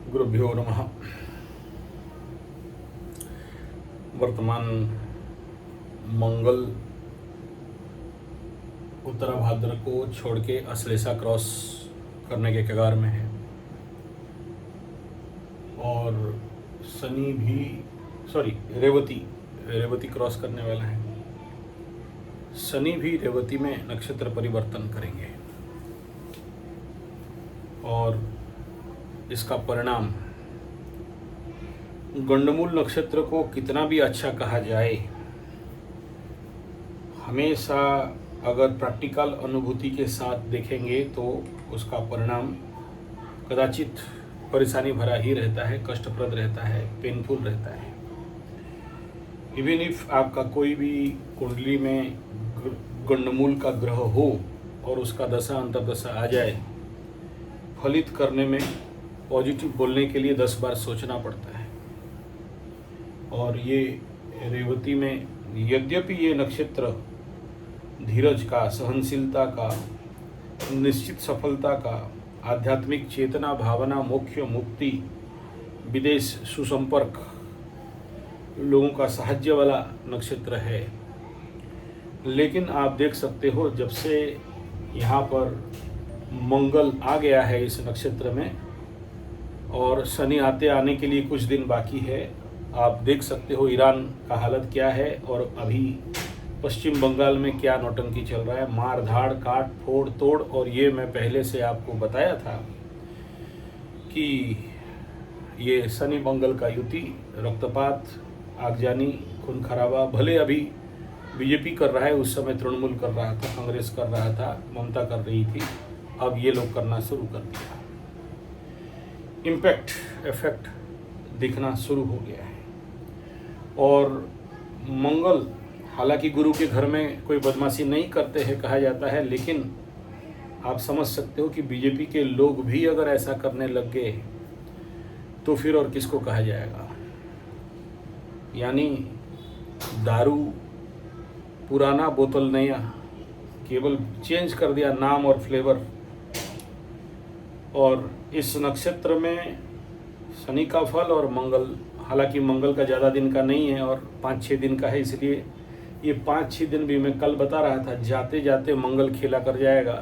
गुरुभ्यो नमः। वर्तमान मंगल उत्तरा भाद्र को छोड़ के अश्लेषा क्रॉस करने के कगार में है और शनि भी रेवती क्रॉस करने वाला है। शनि भी रेवती में नक्षत्र परिवर्तन करेंगे और इसका परिणाम गंडमूल नक्षत्र को कितना भी अच्छा कहा जाए, हमेशा अगर प्रैक्टिकल अनुभूति के साथ देखेंगे तो उसका परिणाम कदाचित परेशानी भरा ही रहता है, कष्टप्रद रहता है, पेनफुल रहता है। इवन इफ आपका कोई भी कुंडली में गंडमूल का ग्रह हो और उसका दशा अंतर्दशा आ जाए, फलित करने में पॉजिटिव बोलने के लिए 10 बार सोचना पड़ता है। और ये रेवती में यद्यपि ये नक्षत्र धीरज का, सहनशीलता का, निश्चित सफलता का, आध्यात्मिक चेतना, भावना, मोक्ष, मुक्ति, विदेश सुसंपर्क, लोगों का साहाय्य वाला नक्षत्र है, लेकिन आप देख सकते हो जब से यहाँ पर मंगल आ गया है इस नक्षत्र में और शनि आने के लिए कुछ दिन बाकी है, आप देख सकते हो ईरान का हालत क्या है और अभी पश्चिम बंगाल में क्या नौटंकी चल रहा है, मार धाड़, काट फोड़ तोड़। और ये मैं पहले से आपको बताया था कि ये शनि मंगल का युति, रक्तपात, आगजनी, खून खराबा, भले अभी बीजेपी कर रहा है, उस समय तृणमूल कर रहा था, कांग्रेस कर रहा था, ममता कर रही थी, अब ये लोग करना शुरू कर दिया। इम्पैक्ट, इफेक्ट दिखना शुरू हो गया है। और मंगल हालांकि गुरु के घर में कोई बदमाशी नहीं करते हैं कहा जाता है, लेकिन आप समझ सकते हो कि बीजेपी के लोग भी अगर ऐसा करने लग गए तो फिर और किसको कहा जाएगा। यानी दारू पुराना, बोतल नया, केवल चेंज कर दिया नाम और फ्लेवर। और इस नक्षत्र में शनि का फल और मंगल, हालांकि मंगल का ज़्यादा दिन का नहीं है और 5-6 दिन का है, इसलिए ये 5-6 दिन भी मैं कल बता रहा था, जाते जाते मंगल खेला कर जाएगा।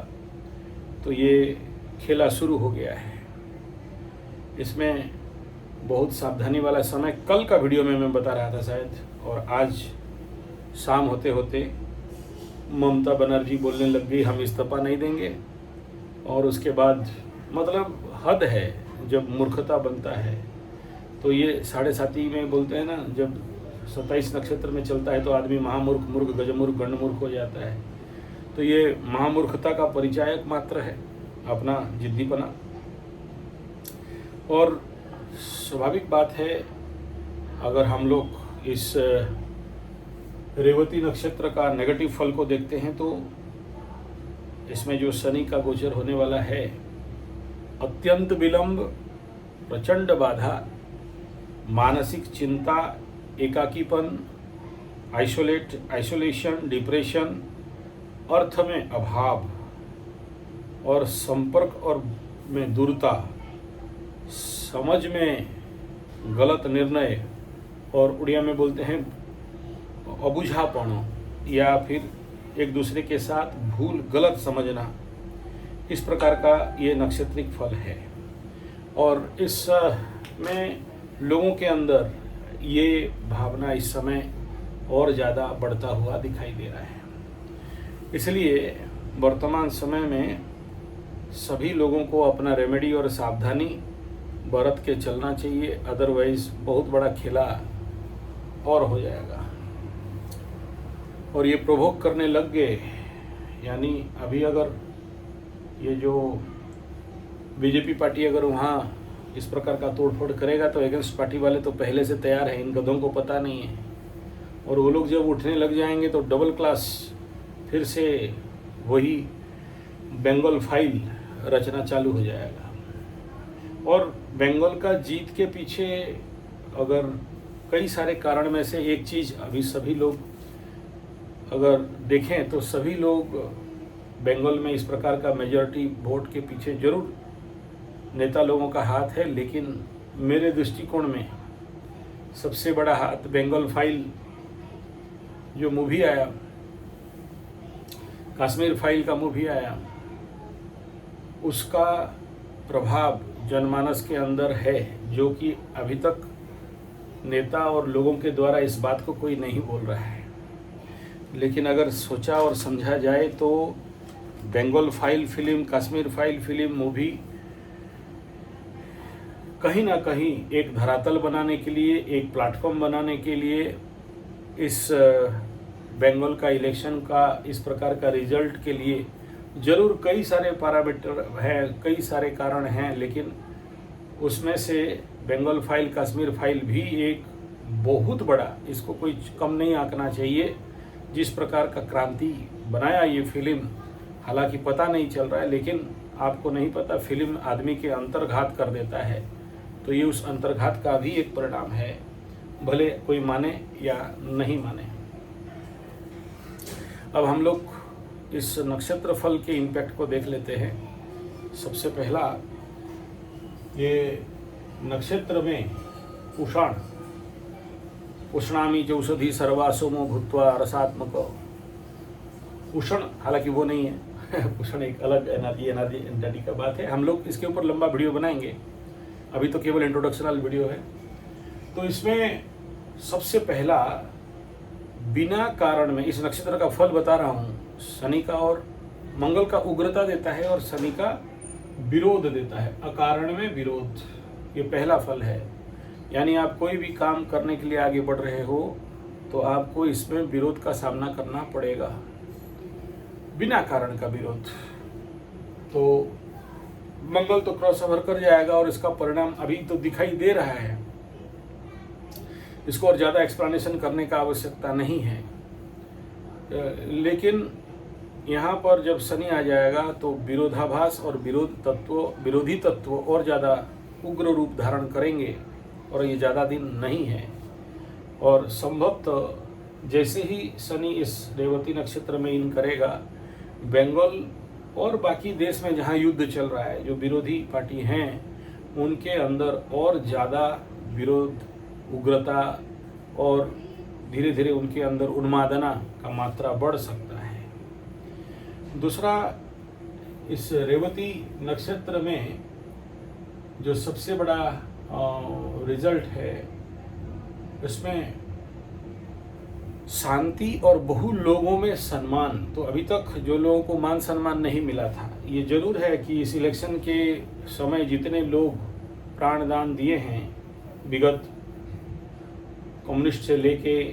तो ये खेला शुरू हो गया है। इसमें बहुत सावधानी वाला समय कल का वीडियो में मैं बता रहा था शायद, और आज शाम होते होते ममता बनर्जी बोलने लग गई हम इस्तीफा नहीं देंगे। और उसके बाद मतलब हद है जब मूर्खता बनता है। तो ये 7.5 में बोलते हैं ना, जब 27 नक्षत्र में चलता है तो आदमी महामूर्ख, मूर्ख, गजमूर्ख, गंडमूर्ख हो जाता है। तो ये महामूर्खता का परिचायक मात्र है, अपना जिद्दीपना। और स्वाभाविक बात है, अगर हम लोग इस रेवती नक्षत्र का नेगेटिव फल को देखते हैं तो इसमें जो शनि का गोचर होने वाला है, अत्यंत विलंब, प्रचंड बाधा, मानसिक चिंता, एकाकीपन, आइसोलेशन, डिप्रेशन, अर्थ में अभाव और संपर्क और में दूरता, समझ में गलत निर्णय, और उड़िया में बोलते हैं अबुझापन, या फिर एक दूसरे के साथ भूल, गलत समझना, इस प्रकार का ये नक्षत्रिक फल है। और इस में लोगों के अंदर ये भावना इस समय और ज़्यादा बढ़ता हुआ दिखाई दे रहा है। इसलिए वर्तमान समय में सभी लोगों को अपना रेमेडी और सावधानी बरत के चलना चाहिए, अदरवाइज बहुत बड़ा खेला और हो जाएगा। और ये प्रोवोक करने लग गए, यानी अभी अगर ये जो बीजेपी पार्टी अगर वहाँ इस प्रकार का तोड़फोड़ करेगा तो अगेंस्ट पार्टी वाले तो पहले से तैयार हैं, इन गधों को पता नहीं है। और वो लोग जब उठने लग जाएंगे तो डबल क्लास फिर से वही बंगाल फाइल रचना चालू हो जाएगा। और बंगाल का जीत के पीछे अगर कई सारे कारण में से एक चीज़ अभी सभी लोग अगर देखें तो सभी लोग बंगाल में इस प्रकार का मेजॉरिटी वोट के पीछे जरूर नेता लोगों का हाथ है, लेकिन मेरे दृष्टिकोण में सबसे बड़ा हाथ बंगाल फाइल जो मूवी आया, कश्मीर फाइल का मूवी आया, उसका प्रभाव जनमानस के अंदर है, जो कि अभी तक नेता और लोगों के द्वारा इस बात को कोई नहीं बोल रहा है। लेकिन अगर सोचा और समझा जाए तो Bengal file film, Kashmir file film, movie कहीं ना कहीं एक धरातल बनाने के लिए, एक प्लेटफॉर्म बनाने के लिए, इस बंगाल का इलेक्शन का इस प्रकार का रिजल्ट के लिए जरूर कई सारे पैरामीटर हैं, कई सारे कारण हैं, लेकिन उसमें से बंगाल फाइल, कश्मीर फाइल भी एक बहुत बड़ा, इसको कोई कम नहीं आंकना चाहिए। जिस प्रकार का क्रांति बनाया ये फिल्म, हालांकि पता नहीं चल रहा है, लेकिन आपको नहीं पता फिल्म आदमी के अंतर्घात कर देता है, तो ये उस अंतर्घात का भी एक परिणाम है, भले कोई माने या नहीं माने। अब हम लोग इस नक्षत्र फल के इम्पैक्ट को देख लेते हैं। सबसे पहला, ये नक्षत्र में पुषाण, पुष्णामी चौषधि सर्वासोमो भूत्वा रसात्मक, पुषण हालांकि वो नहीं है पुषण एक अलग एनर्जी का बात है। हम लोग इसके ऊपर लंबा वीडियो बनाएंगे, अभी तो केवल इंट्रोडक्शनल वीडियो है। तो इसमें सबसे पहला, बिना कारण में, इस नक्षत्र का फल बता रहा हूँ, शनि का और मंगल का उग्रता देता है और शनि का विरोध देता है, अकारण में विरोध, ये पहला फल है। यानी आप कोई भी काम करने के लिए आगे बढ़ रहे हो तो आपको इसमें विरोध का सामना करना पड़ेगा, बिना कारण का विरोध। तो मंगल तो क्रॉस ओवर कर जाएगा और इसका परिणाम अभी तो दिखाई दे रहा है, इसको और ज़्यादा एक्सप्लेनेशन करने का आवश्यकता नहीं है। लेकिन यहाँ पर जब शनि आ जाएगा तो विरोधाभास और विरोधी तत्व और ज़्यादा उग्र रूप धारण करेंगे, और ये ज़्यादा दिन नहीं है। और संभवतः जैसे ही शनि इस रेवती नक्षत्र में इन करेगा, बंगाल और बाकी देश में जहाँ युद्ध चल रहा है, जो विरोधी पार्टी हैं, उनके अंदर और ज़्यादा विरोध, उग्रता और धीरे धीरे उनके अंदर उन्मादना का मात्रा बढ़ सकता है। दूसरा, इस रेवती नक्षत्र में जो सबसे बड़ा रिजल्ट है, इसमें शांति और बहु लोगों में सम्मान। तो अभी तक जो लोगों को मान सम्मान नहीं मिला था, ये जरूर है कि इस इलेक्शन के समय जितने लोग प्राणदान दिए हैं, विगत कम्युनिस्ट से लेके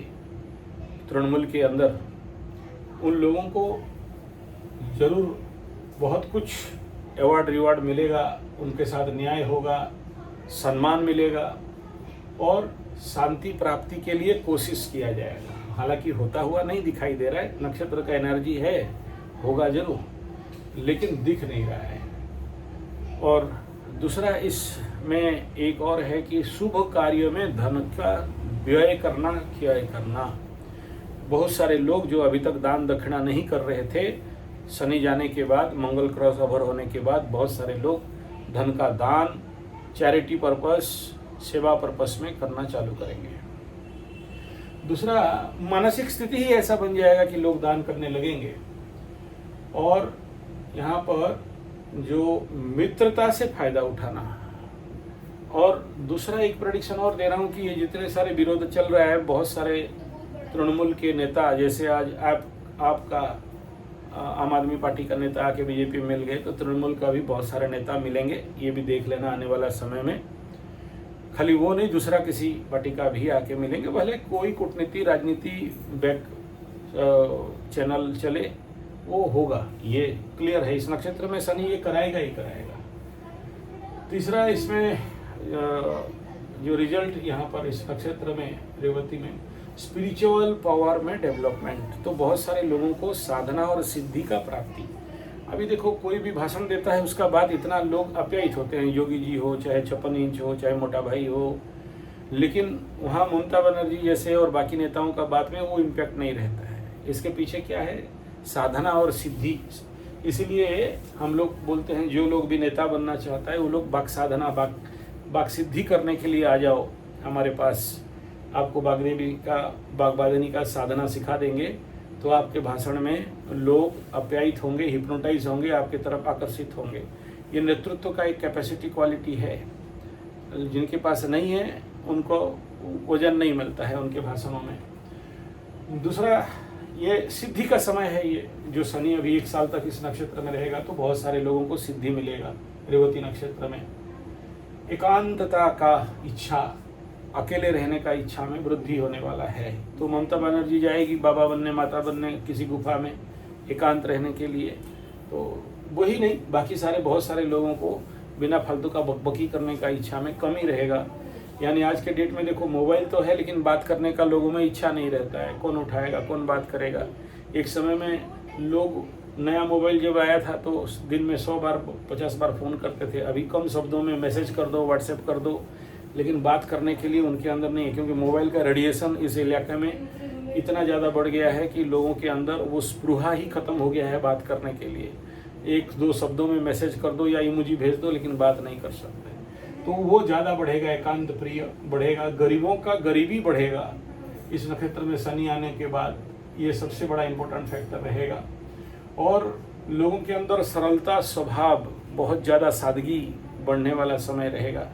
तृणमूल के अंदर, उन लोगों को जरूर बहुत कुछ अवार्ड रिवार्ड मिलेगा, उनके साथ न्याय होगा, सम्मान मिलेगा और शांति प्राप्ति के लिए कोशिश किया जाएगा। हालांकि होता हुआ नहीं दिखाई दे रहा है, नक्षत्र का एनर्जी है, होगा जरूर, लेकिन दिख नहीं रहा है। और दूसरा, इसमें एक और है कि शुभ कार्य में धन का व्यय करना। बहुत सारे लोग जो अभी तक दान दक्षिणा नहीं कर रहे थे, शनि जाने के बाद, मंगल क्रॉस ओवर होने के बाद बहुत सारे लोग धन का दान चैरिटी पर्पस, सेवा पर्पस में करना चालू करेंगे। दूसरा, मानसिक स्थिति ही ऐसा बन जाएगा कि लोग दान करने लगेंगे। और यहाँ पर जो मित्रता से फायदा उठाना। और दूसरा एक प्रेडिक्शन और दे रहा हूँ कि ये जितने सारे विरोध चल रहा है, बहुत सारे तृणमूल के नेता, जैसे आज आपका आम आदमी पार्टी का नेता आके बीजेपी में मिल गए, तो तृणमूल का भी बहुत सारे नेता मिलेंगे, ये भी देख लेना आने वाला समय में। खाली वो नहीं, दूसरा किसी पार्टी का भी आके मिलेंगे, भले कोई कूटनीति राजनीति बैक चैनल चले, वो होगा, ये क्लियर है। इस नक्षत्र में शनि ये कराएगा ही कराएगा। तीसरा, इसमें जो रिजल्ट यहाँ पर इस नक्षत्र में, रेवती में, स्पिरिचुअल पावर में डेवलपमेंट। तो बहुत सारे लोगों को साधना और सिद्धि का प्राप्ति। अभी देखो, कोई भी भाषण देता है, उसका बाद इतना लोग अप्यायित होते हैं, योगी जी हो, चाहे 56 इंच हो, चाहे मोटा भाई हो, लेकिन वहाँ ममता बनर्जी जैसे और बाकी नेताओं का बात में वो इम्पैक्ट नहीं रहता है। इसके पीछे क्या है? साधना और सिद्धि। इसलिए हम लोग बोलते हैं, जो लोग भी नेता बनना चाहता है वो लोग बाक साधना, बागसिद्धि करने के लिए आ जाओ हमारे पास, आपको बागबानी का साधना सिखा देंगे, तो आपके भाषण में लोग अप्यायित होंगे, हिप्नोटाइज होंगे, आपकी तरफ आकर्षित होंगे। ये नेतृत्व का एक कैपेसिटी क्वालिटी है। जिनके पास नहीं है उनको वजन नहीं मिलता है उनके भाषणों में। दूसरा, ये सिद्धि का समय है। ये जो शनि अभी 1 साल तक इस नक्षत्र में रहेगा तो बहुत सारे लोगों को सिद्धि मिलेगा। रेवती नक्षत्र में एकांतता का इच्छा, अकेले रहने का इच्छा में वृद्धि होने वाला है। तो ममता बनर्जी जाएगी बाबा बनने, माता बनने, किसी गुफा में एकांत रहने के लिए। तो वही नहीं, बाकी सारे बहुत सारे लोगों को बिना फालतू का बकबकी करने का इच्छा में कमी रहेगा। यानी आज के डेट में देखो, मोबाइल तो है लेकिन बात करने का लोगों में इच्छा नहीं रहता है। कौन उठाएगा, कौन बात करेगा। एक समय में लोग, नया मोबाइल जब आया था तो दिन में 100 बार 50 बार फ़ोन करते थे। अभी कम शब्दों में मैसेज कर दो, व्हाट्सएप कर दो, लेकिन बात करने के लिए उनके अंदर नहीं है, क्योंकि मोबाइल का रेडिएशन इस इलाके में इतना ज़्यादा बढ़ गया है कि लोगों के अंदर वो स्पृहा ही खत्म हो गया है बात करने के लिए। 1-2 शब्दों में मैसेज कर दो या इमोजी भेज दो, लेकिन बात नहीं कर सकते। तो वो ज़्यादा बढ़ेगा, एकांत प्रिय बढ़ेगा, गरीबों का गरीबी बढ़ेगा इस नक्षत्र में शनि आने के बाद। ये सबसे बड़ा इम्पोर्टेंट फैक्टर रहेगा। और लोगों के अंदर सरलता, स्वभाव, बहुत ज़्यादा सादगी बढ़ने वाला समय रहेगा।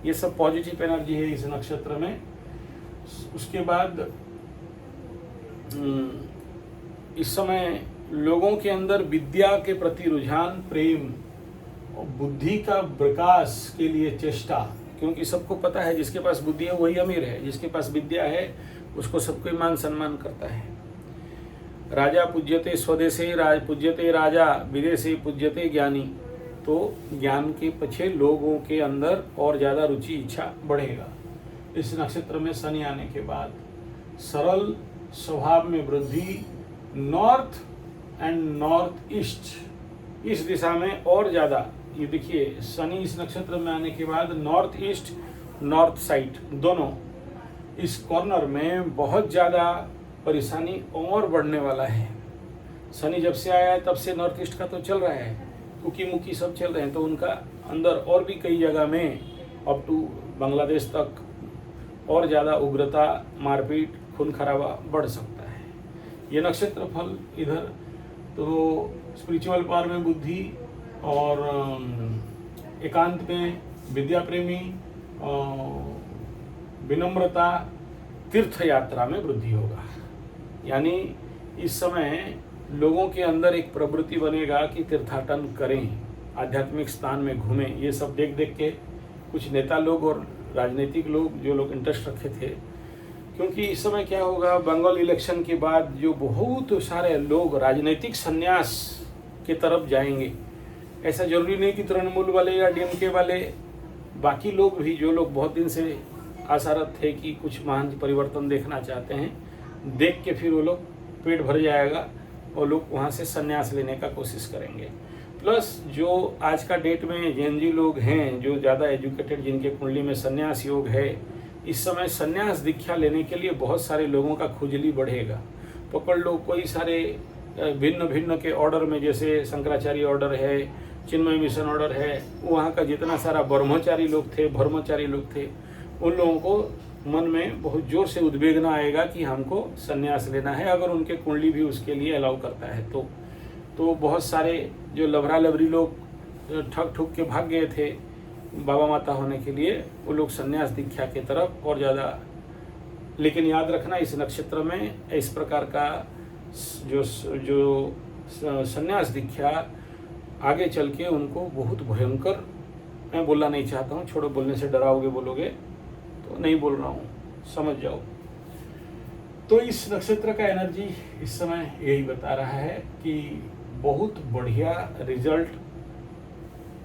ये सब पॉजिटिव एनर्जी है इस नक्षत्र में। उसके बाद इस समय लोगों के अंदर विद्या के प्रति रुझान, प्रेम और बुद्धि का विकास के लिए चेष्टा, क्योंकि सबको पता है जिसके पास बुद्धि है वही अमीर है, जिसके पास विद्या है उसको सब कोई मान सम्मान करता है। राजा पूज्यते स्वदेशे पूज्यते राजा, विदेशे पूज्यते ज्ञानी। तो ज्ञान के पीछे लोगों के अंदर और ज़्यादा रुचि, इच्छा बढ़ेगा इस नक्षत्र में शनि आने के बाद। सरल स्वभाव में वृद्धि, नॉर्थ एंड नॉर्थ ईस्ट, इस दिशा में और ज़्यादा। ये देखिए, शनि इस नक्षत्र में आने के बाद नॉर्थ ईस्ट, नॉर्थ साइड, दोनों इस कॉर्नर में बहुत ज़्यादा परेशानी और बढ़ने वाला है। शनि जब से आया है तब से नॉर्थ ईस्ट का तो चल रहा है, कुकी मुकी सब चल रहे हैं, तो उनका अंदर और भी कई जगह में अप टू बांग्लादेश तक और ज़्यादा उग्रता, मारपीट, खून खराबा बढ़ सकता है। ये नक्षत्र फल इधर तो स्पिरिचुअल पावर में बुद्धि और एकांत में विद्या प्रेमी, विनम्रता, तीर्थ यात्रा में वृद्धि होगा। यानी इस समय लोगों के अंदर एक प्रवृत्ति बनेगा कि तीर्थाटन करें, आध्यात्मिक स्थान में घूमें। ये सब देख देख के कुछ नेता लोग और राजनीतिक लोग, जो लोग इंटरेस्ट रखे थे, क्योंकि इस समय क्या होगा, बंगाल इलेक्शन के बाद जो बहुत सारे लोग राजनीतिक संन्यास की तरफ जाएंगे। ऐसा जरूरी नहीं कि तृणमूल वाले या डीएमके वाले, बाकी लोग भी, जो लोग बहुत दिन से आशारत थे कि कुछ महान परिवर्तन देखना चाहते हैं, देख के फिर वो लोग पेट भर जाएगा और लोग वहाँ से संन्यास लेने का कोशिश करेंगे। प्लस जो आज का डेट में जेनजी लोग हैं, जो ज़्यादा एजुकेटेड, जिनके कुंडली में संन्यास योग है, इस समय संन्यास दीक्षा लेने के लिए बहुत सारे लोगों का खुजली बढ़ेगा। पकड़ लो, कोई सारे भिन्न भिन्न के ऑर्डर में, जैसे शंकराचार्य ऑर्डर है, चिन्मय मिशन ऑर्डर है, वहाँ का जितना सारा ब्रह्मचारी लोग थे, उन लोगों को मन में बहुत जोर से उद्वेगना आएगा कि हमको संन्यास लेना है, अगर उनके कुंडली भी उसके लिए अलाउ करता है तो बहुत सारे जो लभरा लभरी लोग ठग ठुक के भाग गए थे बाबा माता होने के लिए, वो लोग संन्यास दीक्षा की तरफ और ज़्यादा। लेकिन याद रखना, इस नक्षत्र में इस प्रकार का जो संन्यास दीक्षा आगे चल के उनको बहुत भयंकर, मैं बोलना नहीं चाहता हूँ, छोड़ो, बोलने से डराओगे, बोलोगे तो नहीं बोल रहा हूँ, समझ जाओ। तो इस नक्षत्र का एनर्जी इस समय यही बता रहा है कि बहुत बढ़िया रिजल्ट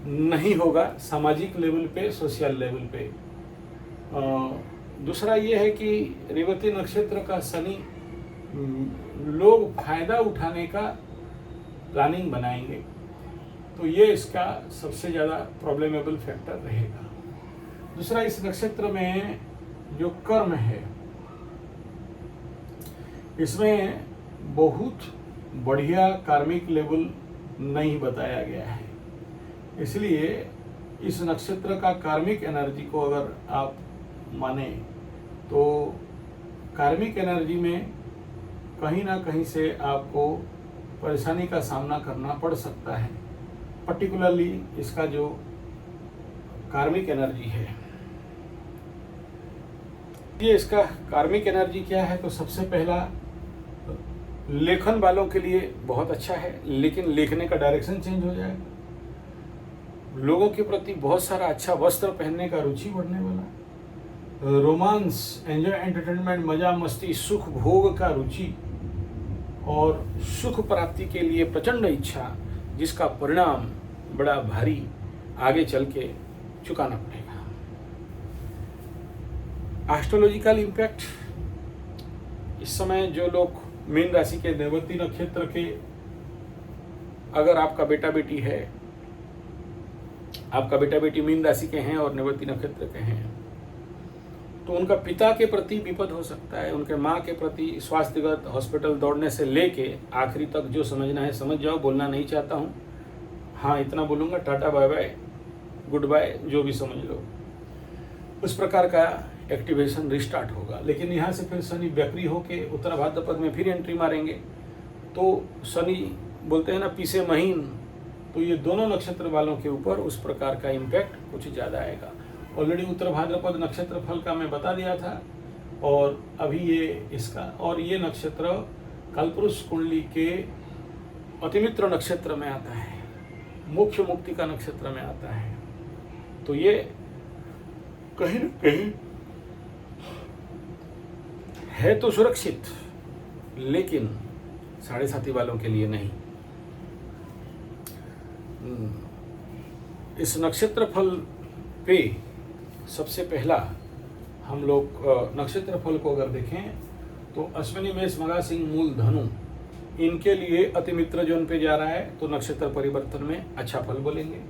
नहीं होगा सामाजिक लेवल पे, सोशल लेवल पे। दूसरा ये है कि रेवती नक्षत्र का शनि, लोग फायदा उठाने का प्लानिंग बनाएंगे, तो ये इसका सबसे ज़्यादा प्रॉब्लमेबल फैक्टर रहेगा। दूसरा, इस नक्षत्र में जो कर्म है, इसमें बहुत बढ़िया कार्मिक लेवल नहीं बताया गया है, इसलिए इस नक्षत्र का कार्मिक एनर्जी को अगर आप माने तो कार्मिक एनर्जी में कहीं ना कहीं से आपको परेशानी का सामना करना पड़ सकता है। पर्टिकुलरली इसका जो कार्मिक एनर्जी है, ये इसका कार्मिक एनर्जी क्या है, तो सबसे पहला लेखन वालों के लिए बहुत अच्छा है, लेकिन लिखने का डायरेक्शन चेंज हो जाएगा। लोगों के प्रति बहुत सारा अच्छा वस्त्र पहनने का रुचि बढ़ने वाला, रोमांस, एंजॉय, एंटरटेनमेंट, मजा मस्ती, सुख भोग का रुचि और सुख प्राप्ति के लिए प्रचंड इच्छा, जिसका परिणाम बड़ा भारी आगे चल के चुकाना पड़ेगा। एस्ट्रोलॉजिकल इम्पैक्ट, इस समय जो लोग मीन राशि के रेवती नक्षत्र के, अगर आपका बेटा बेटी है, आपका बेटा बेटी मीन राशि के हैं और रेवती नक्षत्र के हैं, तो उनका पिता के प्रति विपद हो सकता है। उनके माँ के प्रति स्वास्थ्यगत हॉस्पिटल दौड़ने से लेके आखिरी तक जो समझना है समझ जाओ। बोलना नहीं चाहता हूँ, हाँ इतना बोलूँगा, tata bye bye goodbye, जो भी समझ लो, उस प्रकार का एक्टिवेशन रिस्टार्ट होगा। लेकिन यहाँ से फिर शनि वक्री होके उत्तर भाद्रपद में फिर एंट्री मारेंगे, तो शनि बोलते हैं ना पीछे महीन, तो ये दोनों नक्षत्र वालों के ऊपर उस प्रकार का इम्पैक्ट कुछ ज़्यादा आएगा। ऑलरेडी उत्तर भाद्रपद नक्षत्र फल का मैं बता दिया था, और अभी ये इसका, और ये नक्षत्र कालपुरुष कुंडली के अतिमित्र नक्षत्र में आता है, मोक्ष मुक्ति का नक्षत्र में आता है। तो ये कहीं न कहीं है तो सुरक्षित, लेकिन साढ़े साथी वालों के लिए नहीं। इस नक्षत्र फल पे सबसे पहला हम लोग नक्षत्र फल को अगर देखें तो अश्विनी मेष मघा सिंह मूल धनु, इनके लिए अतिमित्र जोन पे जा रहा है, तो नक्षत्र परिवर्तन में अच्छा फल बोलेंगे।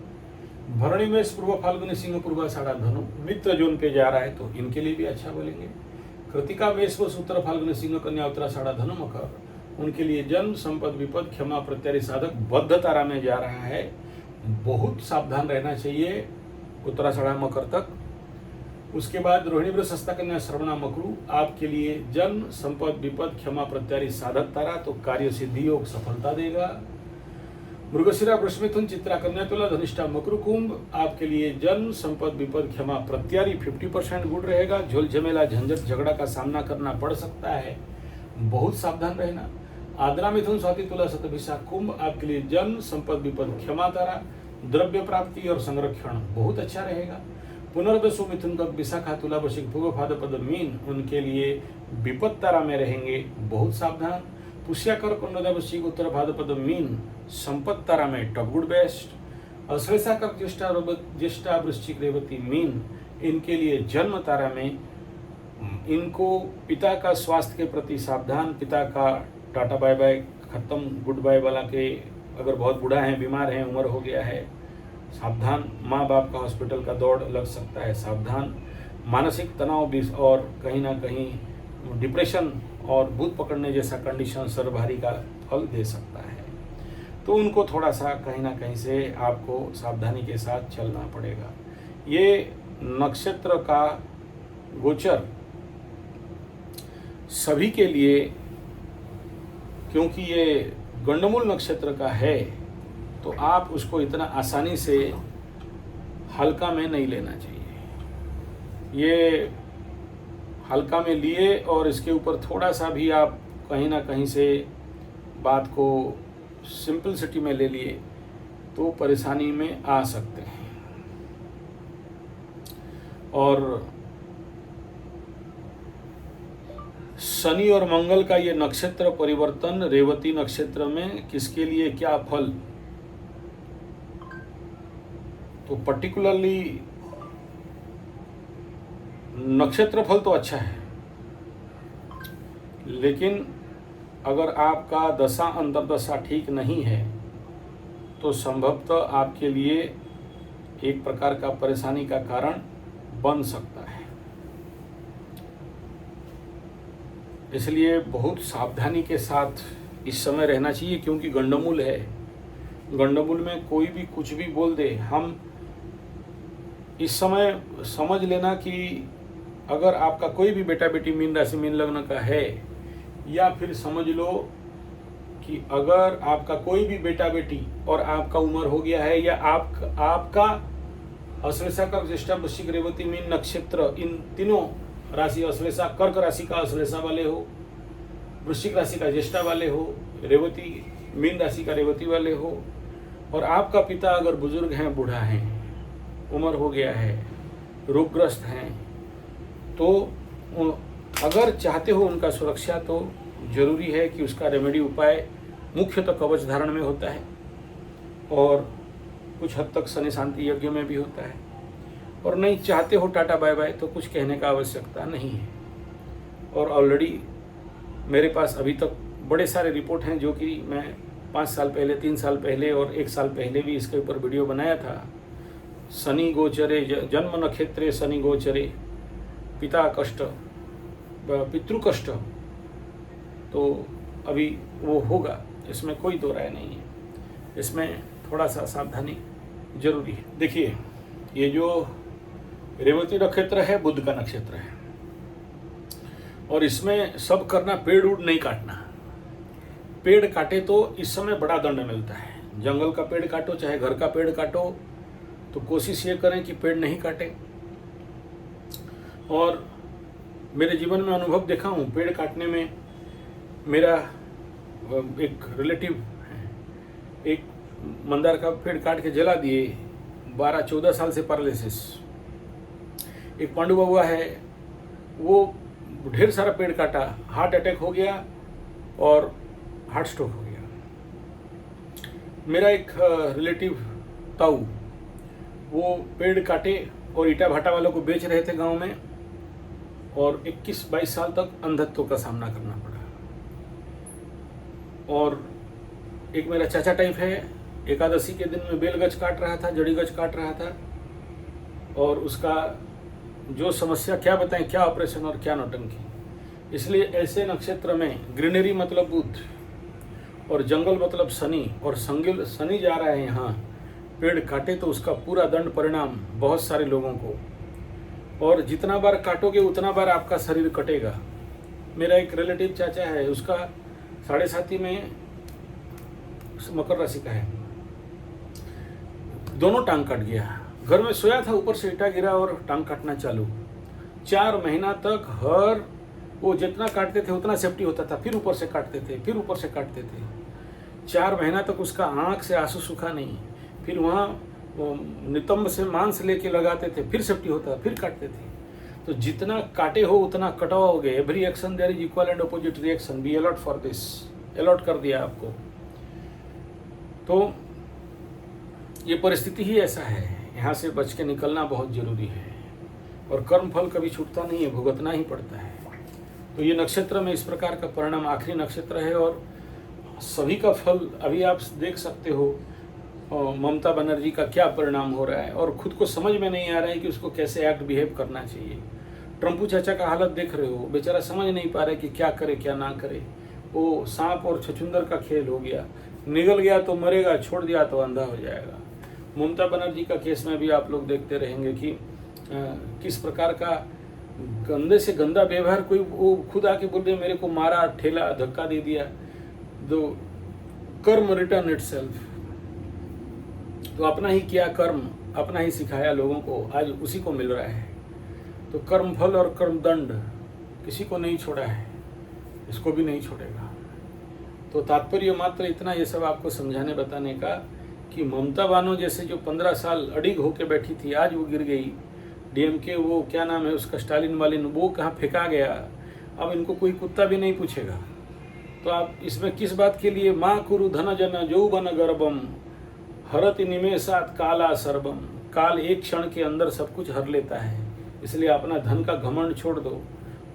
भरणी मेष पूर्व फाल्गुनी सिंह पूर्व आषाढ़ धनु मित्र जोन पे जा रहा है, तो इनके लिए भी अच्छा बोलेंगे। कृतिका मेष व उत्तर फाल्गुनी सिंह कन्या उत्तराषाढ़ धनु मकर, उनके लिए जन्म संपद विपद क्षमा प्रत्यारी साधक बद्ध तारा में जा रहा है, बहुत सावधान रहना चाहिए उत्तराषाढ़ मकर तक। उसके बाद रोहिणी वृष हस्ता कन्या श्रवणा मकरू, आपके लिए जन्म संपद विपद क्षमा प्रत्यारी साधक तारा, तो कार्य सिद्धि योग सफलता देगा। मृगशिरा वृष मिथुन चित्रा कन्या तुला धनिष्ठा मकरू कुंभ, आपके लिए जन्म संपद विपद क्षमा प्रत्यारी 50% गुड रहेगा। झोल झमेला झंझट झगड़ा का सामना करना पड़ सकता है, बहुत सावधान रहना। आद्रा मिथुन स्वाति तुला शतभिषा कुंभ, आपके लिए जन्म संपद विपद क्षमा तारा, द्रव्य प्राप्ति और संरक्षण बहुत अच्छा रहेगा। पुनर्दसु मिथुन का विशाखा तुला वृश्चिक भूग भाद्रपद मीन, उनके लिए विपद तारा में रहेंगे, बहुत सावधान। पुष्या कर्क वृश्चिक उत्तर भाद्रपद मीन संपत्ति तारा में टॉप गुड बेस्ट। अश्लेषा कर्क ज्येष्ठा वृश्चिक रेवती मीन, इनके लिए जन्म तारा में, इनको पिता का स्वास्थ्य के प्रति सावधान, पिता का टाटा बाय बाय खत्म गुड बाय वाला के, अगर बहुत बूढ़ा है, बीमार है, उम्र हो गया है, सावधान। माँ बाप का हॉस्पिटल का दौड़ लग सकता है, सावधान। मानसिक तनाव भी और कहीं ना कहीं डिप्रेशन और भूत पकड़ने जैसा कंडीशन सर्वभारी का फल दे सकता है, तो उनको थोड़ा सा कहीं ना कहीं से आपको सावधानी के साथ चलना पड़ेगा। ये नक्षत्र का गोचर सभी के लिए, क्योंकि ये गंडमूल नक्षत्र का है, तो आप उसको इतना आसानी से हल्का में नहीं लेना चाहिए। ये हल्का में लिए और इसके ऊपर थोड़ा सा भी आप कहीं ना कहीं से बात को सिंपलिसिटी में ले लिए तो परेशानी में आ सकते हैं। और शनि और मंगल का ये नक्षत्र परिवर्तन रेवती नक्षत्र में किसके लिए क्या फल, तो पर्टिकुलरली नक्षत्र फल तो अच्छा है, लेकिन अगर आपका दशा अंतर्दशा ठीक नहीं है तो संभवतः आपके लिए एक प्रकार का परेशानी का कारण बन सकता है। इसलिए बहुत सावधानी के साथ इस समय रहना चाहिए, क्योंकि गंडमूल है। गंडमूल में कोई भी कुछ भी बोल दे, हम इस समय समझ लेना कि अगर आपका कोई भी बेटा बेटी मीन राशि मीन लग्न का है, या फिर समझ लो कि अगर आपका कोई भी बेटा बेटी और आपका उम्र हो गया है, या आपका अश्लेषा कर्क ज्येष्ठा वृश्चिक रेवती मीन नक्षत्र, इन तीनों राशि अश्लेषा कर्क राशि का अश्लेषा वाले हो, वृश्चिक राशि का ज्येष्ठा वाले हो, रेवती मीन राशि का रेवती वाले हो, और आपका पिता अगर बुजुर्ग हैं, बूढ़ा हैं, उम्र हो गया है, रोगग्रस्त हैं, तो अगर चाहते हो उनका सुरक्षा, तो जरूरी है कि उसका रेमेडी उपाय मुख्यतः कवच धारण में होता है, और कुछ हद तक शनि शांति यज्ञ में भी होता है। और नहीं चाहते हो टाटा बाय बाय, तो कुछ कहने का आवश्यकता नहीं है। और ऑलरेडी मेरे पास अभी तक बड़े सारे रिपोर्ट हैं, जो कि मैं 5 साल पहले, 3 साल पहले और 1 साल पहले भी इसके ऊपर वीडियो बनाया था। शनि गोचरे जन्म नक्षत्रे शनि गोचरे पिता कष्ट पितृ कष्ट, तो अभी वो होगा, इसमें कोई दो राय नहीं है। इसमें थोड़ा सा सावधानी जरूरी है। देखिए, ये जो रेवती नक्षत्र है बुध का नक्षत्र है, और इसमें सब करना, पेड़ उड़ नहीं काटना। पेड़ काटे तो इस समय बड़ा दंड मिलता है। जंगल का पेड़ काटो चाहे घर का पेड़ काटो, तो कोशिश ये करें कि पेड़ नहीं काटे। और मेरे जीवन में अनुभव देखा हूँ, पेड़ काटने में मेरा एक रिलेटिव है, एक मंदार का पेड़ काट के जला दिए, 12-14 साल से पैरालिसिस। एक पांडु बाबा है, वो ढेर सारा पेड़ काटा, हार्ट अटैक हो गया और हार्ट स्ट्रोक हो गया। मेरा एक रिलेटिव ताऊ, वो पेड़ काटे और ईटा भाटा वालों को बेच रहे थे गांव में, और 21-22 साल तक अंधत्व का सामना करना पड़ा। और एक मेरा चाचा टाइप है, एकादशी के दिन में बेल गज काट रहा था, जड़ी गज काट रहा था, और उसका जो समस्या क्या बताएं, क्या ऑपरेशन और क्या नौटंकी। इसलिए ऐसे नक्षत्र में ग्रीनरी मतलब बुध, और जंगल मतलब शनि, और शनि जा रहा है यहाँ, पेड़ काटे तो उसका पूरा दंड परिणाम बहुत सारे लोगों को, और जितना बार काटोगे उतना बार आपका शरीर कटेगा। मेरा एक रिलेटिव चाचा है, उसका 7.5 में मकर राशि का है, दोनों टांग कट गया। घर में सोया था, ऊपर से ईटा गिरा और टांग काटना चालू। 4 महीना तक हर वो जितना काटते थे उतना सेफ्टी होता था, फिर ऊपर से काटते थे, फिर ऊपर से काटते थे। 4 महीना तक उसका आंख से आंसू सूखा नहीं। फिर वहाँ नितंब से मांस लेके लगाते थे, फिर सेफ्टी होता, फिर काटते थे। तो जितना काटे हो उतना कटवाओगे। Every action there is equal and opposite reaction, be alert for this. Alert कर दिया आपको। तो ये परिस्थिति ही ऐसा है, यहाँ से बच के निकलना बहुत जरूरी है। और कर्म फल कभी छूटता नहीं है, भुगतना ही पड़ता है। तो ये नक्षत्र में इस प्रकार का परिणाम, आखिरी नक्षत्र है, और सभी का फल अभी आप देख सकते हो। ममता बनर्जी का क्या परिणाम हो रहा है, और खुद को समझ में नहीं आ रहा है कि उसको कैसे एक्ट बिहेव करना चाहिए। ट्रम्पू चाचा का हालत देख रहे हो, बेचारा समझ नहीं पा रहा है कि क्या करे क्या ना करे। वो सांप और छछूंदर का खेल हो गया, निगल गया तो मरेगा, छोड़ दिया तो अंधा हो जाएगा। ममता बनर्जी का केस में भी आप लोग देखते रहेंगे कि किस प्रकार का गंदे से गंदा व्यवहार। कोई वो खुद आके बोल रहे मेरे को मारा, ठेला, धक्का दे दिया। तो कर्म रिटर्न इटसेल्फ। तो अपना ही किया कर्म, अपना ही सिखाया लोगों को, आज उसी को मिल रहा है। तो कर्म फल और कर्म दंड किसी को नहीं छोड़ा है, इसको भी नहीं छोड़ेगा। तो तात्पर्य मात्र इतना, ये सब आपको समझाने बताने का कि ममता बानो जैसे जो 15 साल अडिग होके बैठी थी, आज वो गिर गई। डीएमके वो क्या नाम है उसका, स्टालिन वालिन, वो कहाँ फेंका गया। अब इनको कोई कुत्ता भी नहीं पूछेगा। तो आप इसमें किस बात के लिए, माँ कुरु धन जन जौबन गर्भम हरति निमेषात काला सर्वम। काल एक क्षण के अंदर सब कुछ हर लेता है, इसलिए अपना धन का घमंड छोड़ दो,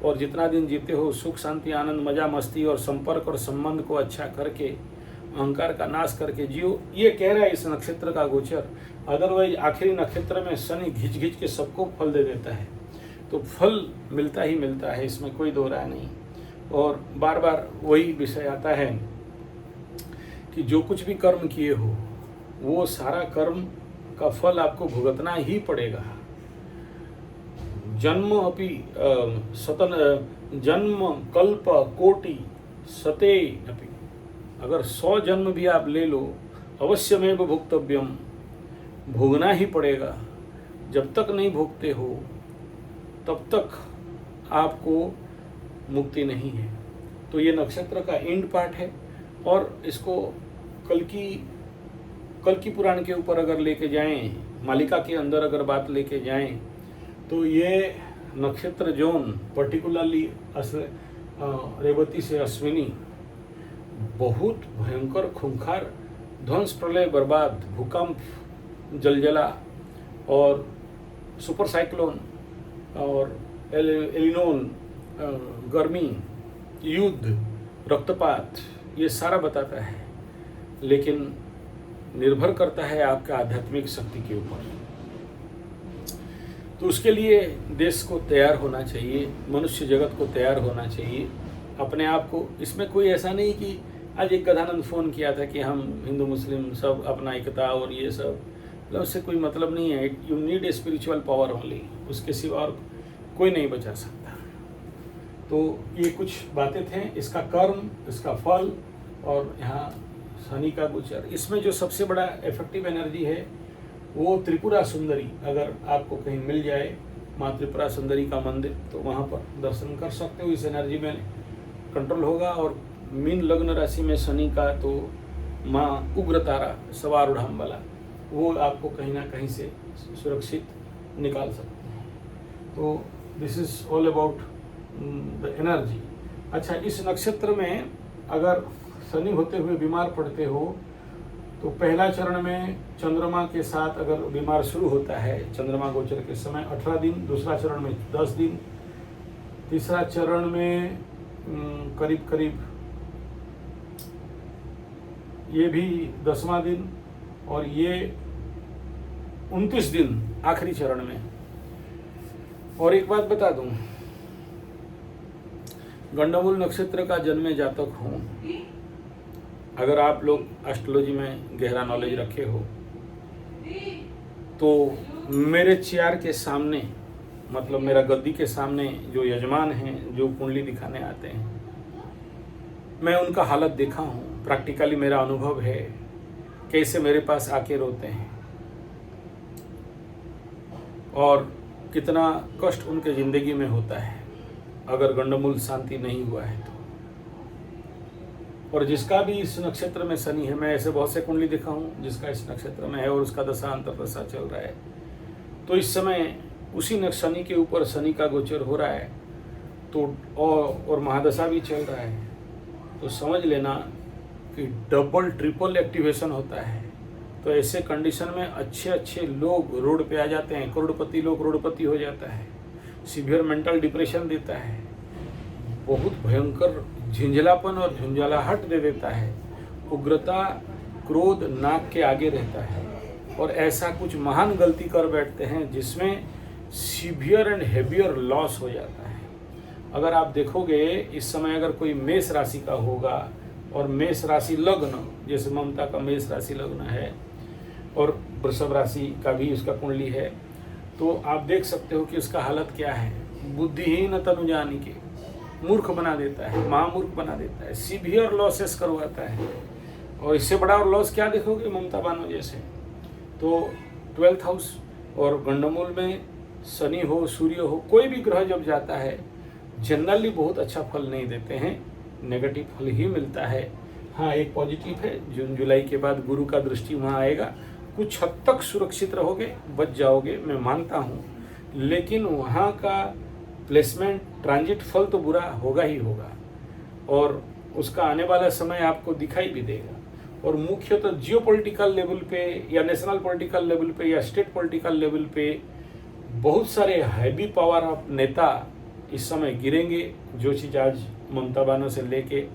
और जितना दिन जीते हो सुख शांति आनंद मजा मस्ती और संपर्क और संबंध को अच्छा करके, अहंकार का नाश करके जियो। ये कह रहा है इस नक्षत्र का गोचर। अदरवाइज आखिरी नक्षत्र में शनि घिंच घिंच के सबको फल दे देता है। तो फल मिलता ही मिलता है, इसमें कोई दो राय नहीं। और बार बार वही विषय आता है कि जो कुछ भी कर्म किए हो, वो सारा कर्म का फल आपको भुगतना ही पड़ेगा। जन्म अपि जन्म कल्प कोटि सते अपि, अगर 100 जन्म भी आप ले लो, अवश्यमेव भोक्तव्यम, भोगना ही पड़ेगा। जब तक नहीं भोगते हो तब तक आपको मुक्ति नहीं है। तो ये नक्षत्र का एंड पार्ट है, और इसको कल की पुराण के ऊपर अगर लेके जाएं, मालिका के अंदर अगर बात लेके जाएं, तो ये नक्षत्र जोन पर्टिकुलरली रेवती से अश्विनी बहुत भयंकर खूंखार ध्वंस, प्रलय, बर्बाद, भूकंप, जलजला और सुपर साइक्लोन और एलिनोन, गर्मी, युद्ध, रक्तपात, ये सारा बताता है। लेकिन निर्भर करता है आपका आध्यात्मिक शक्ति के ऊपर। तो उसके लिए देश को तैयार होना चाहिए, मनुष्य जगत को तैयार होना चाहिए अपने आप को। इसमें कोई ऐसा नहीं कि आज एक गधानंद फ़ोन किया था कि हम हिंदू मुस्लिम सब अपना एकता और ये सब, मतलब उससे कोई मतलब नहीं है। You need a spiritual power only, उसके सिवा और कोई नहीं बचा सकता। तो ये कुछ बातें थे, इसका कर्म, इसका फल, और यहाँ शनि का गोचर। इसमें जो सबसे बड़ा इफेक्टिव एनर्जी है वो त्रिपुरा सुंदरी, अगर आपको कहीं मिल जाए माँ त्रिपुरा सुंदरी का मंदिर, तो वहाँ पर दर्शन कर सकते हो। इस एनर्जी में कंट्रोल होगा। और मीन लग्न राशि में शनि का, तो माँ उग्र तारा सवारूढ़ वाला, वो आपको कहीं ना कहीं से सुरक्षित निकाल सकते हैं। तो this is all about the energy. अच्छा, इस नक्षत्र में अगर शनि होते हुए बीमार पड़ते हो, तो पहला चरण में चंद्रमा के साथ अगर बीमार शुरू होता है चंद्रमा गोचर के समय 18 दिन, दूसरा चरण में 10 दिन, तीसरा चरण में करीब करीब ये भी 10वां दिन, और ये 29 दिन आखिरी चरण में। और एक बात बता दूं, गंडमूल नक्षत्र का जन्मे जातक हूं, अगर आप लोग एस्ट्रोलॉजी में गहरा नॉलेज रखे हो, तो मेरे चेयर के सामने, मतलब मेरा गद्दी के सामने जो यजमान हैं, जो कुंडली दिखाने आते हैं, मैं उनका हालत देखा हूँ। प्रैक्टिकली मेरा अनुभव है कैसे मेरे पास आके रोते हैं और कितना कष्ट उनके ज़िंदगी में होता है अगर गंडमूल शांति नहीं हुआ है तो। और जिसका भी इस नक्षत्र में शनि है, मैं ऐसे बहुत से कुंडली देखा हूँ जिसका इस नक्षत्र में है और उसका दशा अंतर्दशा चल रहा है, तो इस समय उसी शनि के ऊपर शनि का गोचर हो रहा है, तो और महादशा भी चल रहा है, तो समझ लेना कि डबल ट्रिपल एक्टिवेशन होता है। तो ऐसे कंडीशन में अच्छे अच्छे लोग रोड पे आ जाते हैं, करोड़पति लोग करोड़पति हो जाता है, सीवियर मेंटल डिप्रेशन देता है, बहुत भयंकर झिंझलापन और झुंझलाहट दे देता है, उग्रता क्रोध नाक के आगे रहता है, और ऐसा कुछ महान गलती कर बैठते हैं जिसमें सीवियर एंड हेवियर लॉस हो जाता है। अगर आप देखोगे इस समय अगर कोई मेष राशि का होगा और मेष राशि लग्न, जैसे ममता का मेष राशि लग्न है और वृषभ राशि का भी उसका कुंडली है, तो आप देख सकते हो कि उसका हालत क्या है। बुद्धिहीन तनु जानी के, मूर्ख बना देता है, महामूर्ख बना देता है, सीवियर लॉसेस करवाता है। और इससे बड़ा और लॉस क्या देखोगे ममता बानो जैसे। तो 12th हाउस और गंडमूल में शनि हो, सूर्य हो, कोई भी ग्रह जब जाता है जनरली बहुत अच्छा फल नहीं देते हैं, नेगेटिव फल ही मिलता है। हाँ, एक पॉजिटिव है, जून जुलाई के बाद गुरु का दृष्टि वहाँ आएगा, कुछ हद तक सुरक्षित रहोगे, बच जाओगे, मैं मानता हूँ, लेकिन वहाँ का प्लेसमेंट ट्रांजिट फल तो बुरा होगा ही होगा, और उसका आने वाला समय आपको दिखाई भी देगा। और मुख्यतः जियोपॉलिटिकल लेवल पे या नेशनल पॉलिटिकल लेवल पे या स्टेट पॉलिटिकल लेवल पे बहुत सारे हैवी पावर ऑफ नेता इस समय गिरेंगे। जो चीज़ आज ममता बानो से लेके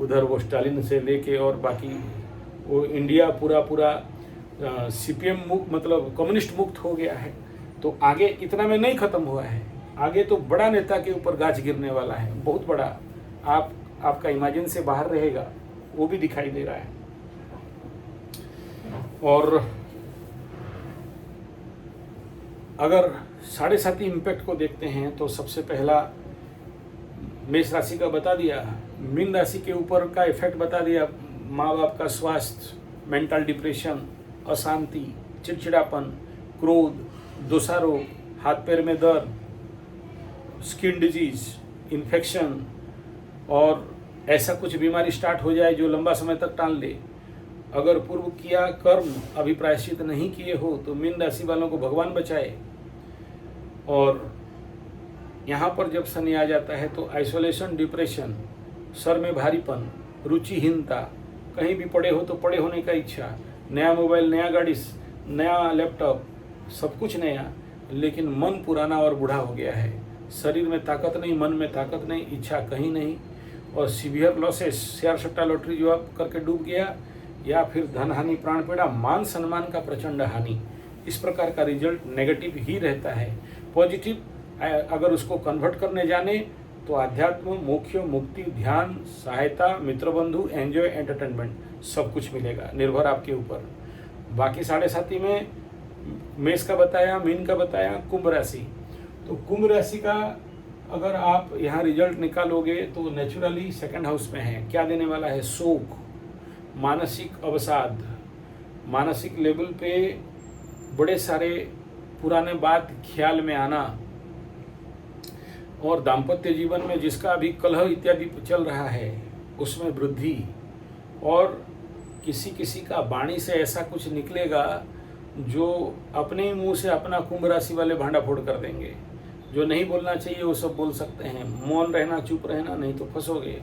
उधर वो स्टालिन से लेके और बाकी वो इंडिया पूरा सीपीएम मुक्त, मतलब कम्युनिस्ट मुक्त हो गया है, तो आगे इतना में नहीं ख़त्म हुआ है, आगे तो बड़ा नेता के ऊपर गाज गिरने वाला है, बहुत बड़ा, आपका इमेजिन से बाहर रहेगा, वो भी दिखाई दे रहा है। और अगर साढ़े साती इम्पैक्ट को देखते हैं तो सबसे पहला मेष राशि का बता दिया, मीन राशि के ऊपर का इफेक्ट बता दिया, माँ बाप का स्वास्थ्य, मेंटल डिप्रेशन, अशांति, चिड़चिड़ापन, क्रोध, दोषारोप, हाथ पैर में दर्द, स्किन डिजीज, इन्फेक्शन, और ऐसा कुछ बीमारी स्टार्ट हो जाए जो लंबा समय तक टाल ले। अगर पूर्व किया कर्म अभी प्रायश्चित नहीं किए हो तो मीन राशि वालों को भगवान बचाए। और यहाँ पर जब शनि आ जाता है तो आइसोलेशन, डिप्रेशन, सर में भारीपन, रुचिहीनता, कहीं भी पड़े हो तो पड़े होने का इच्छा, नया मोबाइल, नया गाड़ी, नया लैपटॉप, सब कुछ नया, लेकिन मन पुराना और बूढ़ा हो गया है। शरीर में ताकत नहीं, मन में ताकत नहीं, इच्छा कहीं नहीं, और सीवियर लॉसेस, शेयर सट्टा लॉटरी जो आप करके डूब गया, या फिर धन हानि, प्राण पीड़ा, मान सम्मान का प्रचंड हानि, इस प्रकार का रिजल्ट नेगेटिव ही रहता है। पॉजिटिव अगर उसको कन्वर्ट करने जाने तो आध्यात्म, मोक्ष, मुक्ति, ध्यान, सहायता, मित्र बंधु, एंजॉय, एंटरटेनमेंट, सब कुछ मिलेगा, निर्भर आपके ऊपर। बाकी साढ़े साथी में मेष का बताया, मीन का बताया, कुंभ राशि। तो कुंभ राशि का अगर आप यहाँ रिजल्ट निकालोगे तो नेचुरली सेकंड हाउस में है। क्या देने वाला है? शोक, मानसिक अवसाद, मानसिक लेवल पे बड़े सारे पुराने बात ख्याल में आना, और दाम्पत्य जीवन में जिसका अभी कलह इत्यादि चल रहा है उसमें वृद्धि, और किसी किसी का वाणी से ऐसा कुछ निकलेगा जो अपने ही मुंह से अपना कुंभ राशि वाले भांडा फोड़ कर देंगे। जो नहीं बोलना चाहिए वो सब बोल सकते हैं, मौन रहना, चुप रहना, नहीं तो फंसोगे।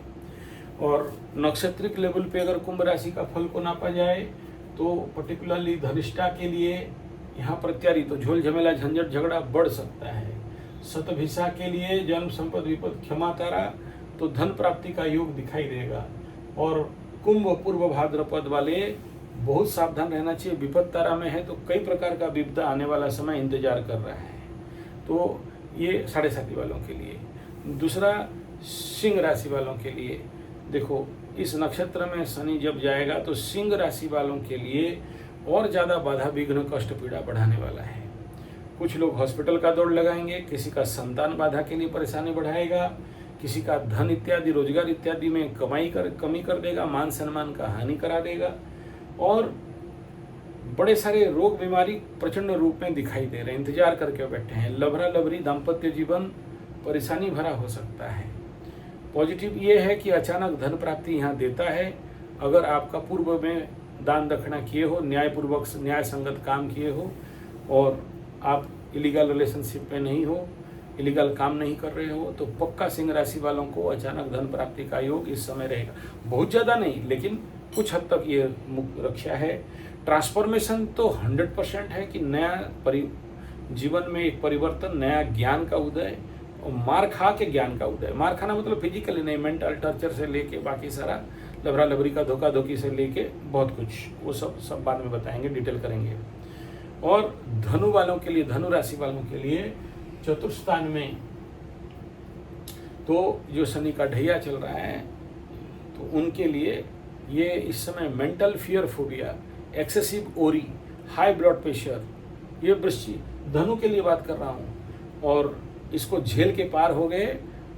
और नक्षत्रिक लेवल पे अगर कुंभ राशि का फल को नापा जाए तो पर्टिकुलरली धनिष्ठा के लिए यहाँ प्रत्यारी तो झोल झमेला, झंझट, झगड़ा बढ़ सकता है। शतभिषा के लिए जन्म, संपद, विपद, क्षमा, तारा, तो धन प्राप्ति का योग दिखाई देगा। और कुंभ पूर्व भाद्रपद वाले बहुत सावधान रहना चाहिए। विपद तारा में है तो कई प्रकार का विपदा आने वाला समय इंतजार कर रहा है। तो ये साढ़े साथी वालों के लिए। दूसरा, सिंह राशि वालों के लिए देखो, इस नक्षत्र में शनि जब जाएगा तो सिंह राशि वालों के लिए और ज़्यादा बाधा, विघ्न, कष्ट, पीड़ा बढ़ाने वाला है। कुछ लोग हॉस्पिटल का दौड़ लगाएंगे, किसी का संतान बाधा के लिए परेशानी बढ़ाएगा, किसी का धन इत्यादि, रोजगार इत्यादि में कमी कर देगा, मान सम्मान का हानि करा देगा, और बड़े सारे रोग बीमारी प्रचंड रूप में दिखाई दे रहे हैं, इंतजार करके बैठे हैं। लभरा लभरी दाम्पत्य जीवन परेशानी भरा हो सकता है। पॉजिटिव ये है कि अचानक धन प्राप्ति यहाँ देता है। अगर आपका पूर्व में दान दक्षिणा किए हो, न्यायपूर्वक न्याय संगत काम किए हो, और आप इलीगल रिलेशनशिप में नहीं हो, इलीगल काम नहीं कर रहे हो, तो पक्का सिंह राशि वालों को अचानक धन प्राप्ति का योग इस समय रहेगा। बहुत ज़्यादा नहीं, लेकिन कुछ हद तक ये रक्षा है। ट्रांसफॉर्मेशन तो 100% है कि नया जीवन में एक परिवर्तन, नया ज्ञान का उदय, और मार खा के ज्ञान का उदय। मार खाना मतलब फिजिकली नहीं, मेंटल टॉर्चर से लेके बाकी सारा, लबरा लबरी का धोखा धोखी से लेके बहुत कुछ, वो सब बाद में बताएंगे, डिटेल करेंगे। और धनु वालों के लिए, धनु राशि वालों के लिए चतुर्थ स्थान में तो जो शनि का ढैया चल रहा है, तो उनके लिए ये इस समय मेंटल फियर, फोबिया, एक्सेसिव ओरी, हाई ब्लड प्रेशर, ये वृश्चिक धनु के लिए बात कर रहा हूँ, और इसको झेल के पार हो गए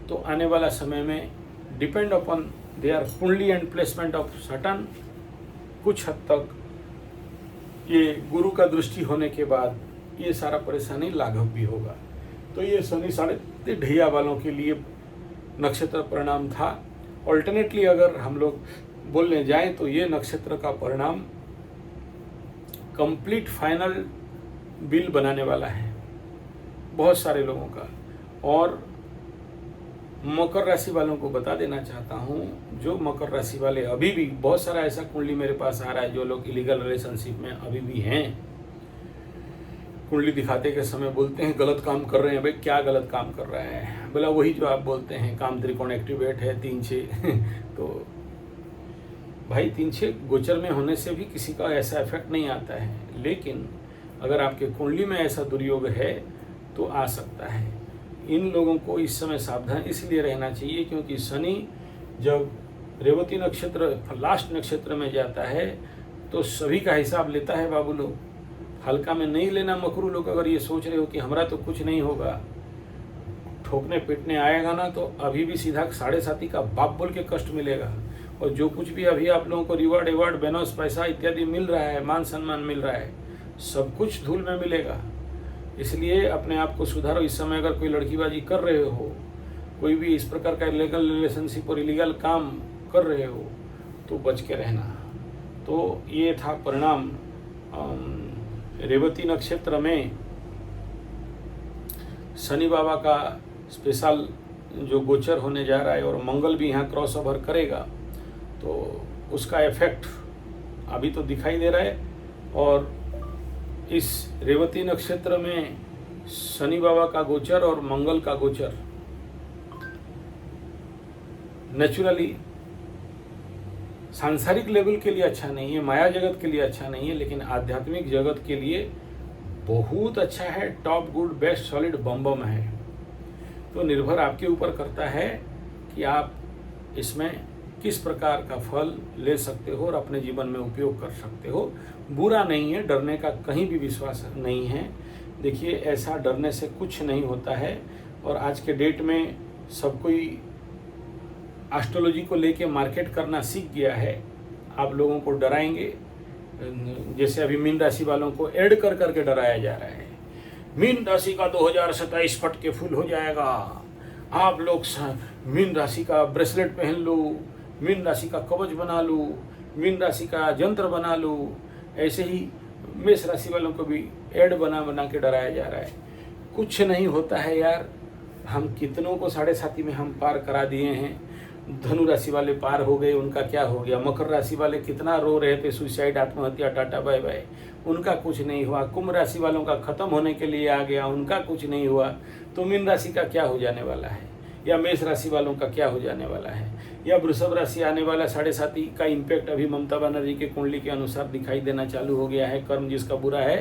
तो आने वाला समय में डिपेंड अपॉन देयर कुंडली एंड प्लेसमेंट ऑफ सटन, कुछ हद तक ये गुरु का दृष्टि होने के बाद ये सारा परेशानी लाघव भी होगा। तो ये शनि साढ़े ढैया वालों के लिए नक्षत्र परिणाम था। ऑल्टरनेटली अगर हम लोग बोलने जाएं तो ये नक्षत्र का परिणाम कंप्लीट फाइनल बिल बनाने वाला है बहुत सारे लोगों का। और मकर राशि वालों को बता देना चाहता हूँ, जो मकर राशि वाले अभी भी, बहुत सारा ऐसा कुंडली मेरे पास आ रहा है जो लोग इलीगल रिलेशनशिप में अभी भी हैं, कुंडली दिखाते के समय बोलते हैं गलत काम कर रहे हैं। भाई क्या गलत काम कर रहे हैं? बोला वही जो आप बोलते हैं, काम त्रिकोण एक्टिवेट है 3-6 तो भाई 3-6 गोचर में होने से भी किसी का ऐसा इफेक्ट नहीं आता है, लेकिन अगर आपके कुंडली में ऐसा दुर्योग है तो आ सकता है। इन लोगों को इस समय सावधान इसलिए रहना चाहिए क्योंकि शनि जब रेवती नक्षत्र लास्ट नक्षत्र में जाता है तो सभी का हिसाब लेता है बाबू लोग। हल्का में नहीं लेना। मकरू लोग अगर ये सोच रहे हो कि हमारा तो कुछ नहीं होगा, ठोकने पीटने आएगा ना तो अभी भी सीधा 7.5 का बाप बोल के कष्ट मिलेगा। और जो कुछ भी अभी आप लोगों को रिवार्ड बोनस पैसा इत्यादि मिल रहा है, मान सम्मान मिल रहा है, सब कुछ धूल में मिलेगा। इसलिए अपने आप को सुधारो। इस समय अगर कोई लड़कीबाजी कर रहे हो, कोई भी इस प्रकार का इलीगल रिलेशनशिप और इलीगल काम कर रहे हो तो बच के रहना। तो ये था परिणाम रेवती नक्षत्र में शनि बाबा का स्पेशल जो गोचर होने जा रहा है और मंगल भी यहाँ क्रॉस ओवर करेगा, तो उसका इफेक्ट अभी तो दिखाई दे रहा है। और इस रेवती नक्षत्र में शनि बाबा का गोचर और मंगल का गोचर नेचुरली सांसारिक लेवल के लिए अच्छा नहीं है, माया जगत के लिए अच्छा नहीं है, लेकिन आध्यात्मिक जगत के लिए बहुत अच्छा है। टॉप गुड बेस्ट सॉलिड बम है। तो निर्भर आपके ऊपर करता है कि आप इसमें किस प्रकार का फल ले सकते हो और अपने जीवन में उपयोग कर सकते हो। बुरा नहीं है, डरने का कहीं भी विश्वास नहीं है। देखिए, ऐसा डरने से कुछ नहीं होता है। और आज के डेट में सब कोई एस्ट्रोलॉजी को लेके मार्केट करना सीख गया है। आप लोगों को डराएंगे, जैसे अभी मीन राशि वालों को ऐड कर करके डराया जा रहा है। मीन राशि का 2027 फट के फुल हो जाएगा, आप लोग मीन राशि का ब्रेसलेट पहन लो, मीन राशि का कवच बना लो, मीन राशि का यंत्र बना लो। ऐसे ही मेष राशि वालों को भी ऐड बना बना के डराया जा रहा है। कुछ नहीं होता है यार। हम कितनों को 7.5 में हम पार करा दिए हैं। धनु राशि वाले पार हो गए, उनका क्या हो गया। मकर राशि वाले कितना रो रहे थे, सुसाइड, आत्महत्या, टाटा बाय बाय, उनका कुछ नहीं हुआ। कुंभ राशि वालों का खत्म होने के लिए आ गया, उनका कुछ नहीं हुआ। तो मीन राशि का क्या हो जाने वाला है, या मेष राशि वालों का क्या हो जाने वाला है, या वृषभ राशि आने वाला 7.5 का इम्पैक्ट अभी ममता बनर्जी के कुंडली के अनुसार दिखाई देना चालू हो गया है। कर्म जिसका बुरा है